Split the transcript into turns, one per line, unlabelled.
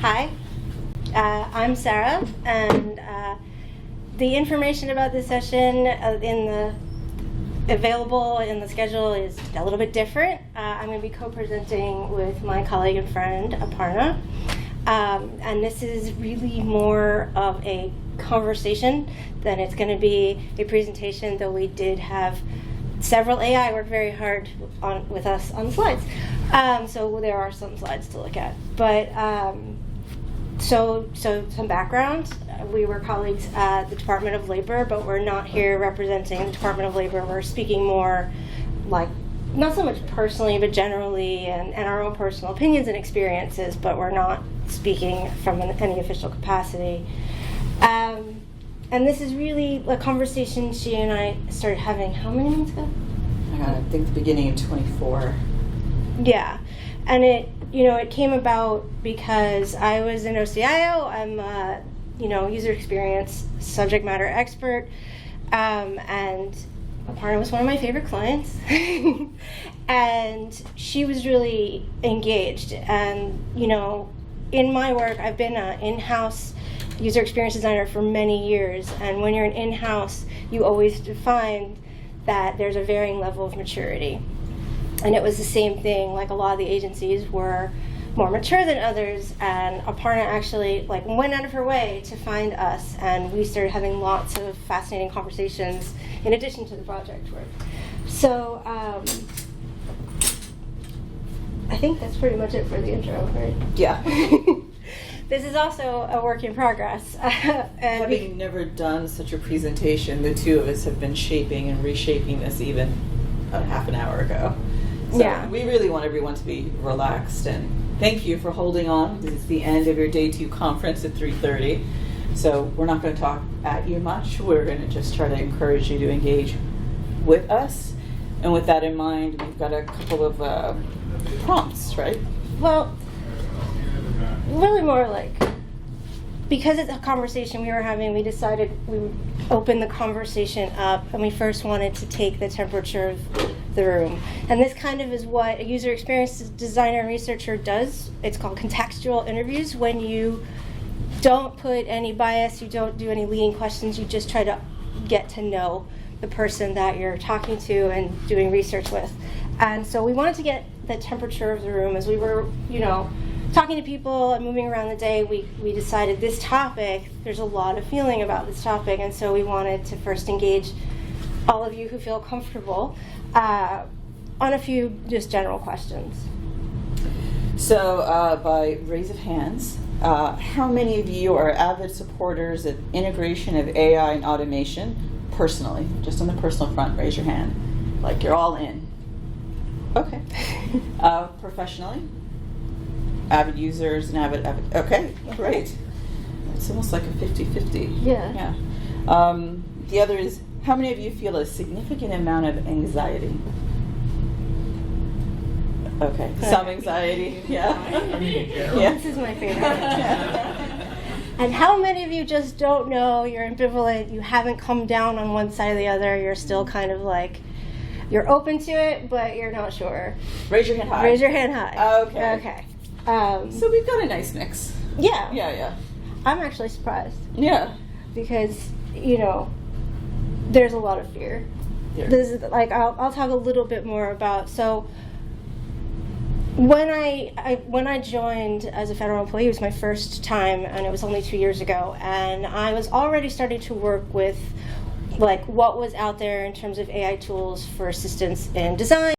Hi, I'm Sara, and the information about this session available in the schedule is a little bit different. I'm going to be co-presenting with my colleague and friend, Aparna, and this is really more of a conversation than it's going to be a presentation, though we did have several AI work very hard with us on the slides. So there are some slides to look at. But so some background. We were colleagues at the Department of Labor, but we're not here representing the Department of Labor. We're speaking more like, not so much personally, but generally, and our own personal opinions and experiences, but we're not speaking from any official capacity. And this is really a conversation she and I started having how many months ago?
I think the beginning of 24.
Yeah, and it came about because I was an OCIO. I'm a user experience subject matter expert, and Aparna was one of my favorite clients, and she was really engaged. And in my work, I've been an in-house user experience designer for many years, and when you're an in-house, you always find that there's a varying level of maturity. And it was the same thing, like a lot of the agencies were more mature than others, and Aparna actually went out of her way to find us, and we started having lots of fascinating conversations in addition to the project work. So I think that's pretty much it for the intro, right?
Yeah.
This is also a work in progress. And
having never done such a presentation, the two of us have been shaping and reshaping this even a half an hour ago. So
yeah.
We really want everyone to be relaxed, and thank you for holding on. This is the end of your day 2 conference at 3:30. So we're not going to talk at you much. We're going to just try to encourage you to engage with us. And with that in mind, we've got a couple of prompts, right?
Well, really more like, because it's a conversation we were having, we decided we would open the conversation up, and we first wanted to take the temperature of the room. And this kind of is what a user experience designer and researcher does. It's called contextual interviews, when you don't put any bias, you don't do any leading questions, you just try to get to know the person that you're talking to and doing research with. And so we wanted to get the temperature of the room as we were, talking to people and moving around the day. We decided this topic, there's a lot of feeling about this topic, and so we wanted to first engage all of you who feel comfortable on a few just general questions.
So by raise of hands, how many of you are avid supporters of integration of AI and automation personally? Just on the personal front, raise your hand. Like you're all in. Okay. Professionally? Avid users and avid. Okay, great. It's almost like a 50-50.
Yeah.
The other is, how many of you feel a significant amount of anxiety? Okay, some anxiety. Yeah. Yeah.
This is my favorite. And how many of you just don't know, you're ambivalent, you haven't come down on one side or the other, you're still kind of like, you're open to it, but you're not sure?
Raise your hand high.
Raise your hand high.
Okay.
Okay.
So we've got a nice mix.
Yeah.
Yeah.
I'm actually surprised.
Yeah.
Because, there's a lot of fear.
Yeah.
This is I'll talk a little bit more about, so when I joined as a federal employee, it was my first time, and it was only 2 years ago, and I was already starting to work with what was out there in terms of AI tools for assistance in design.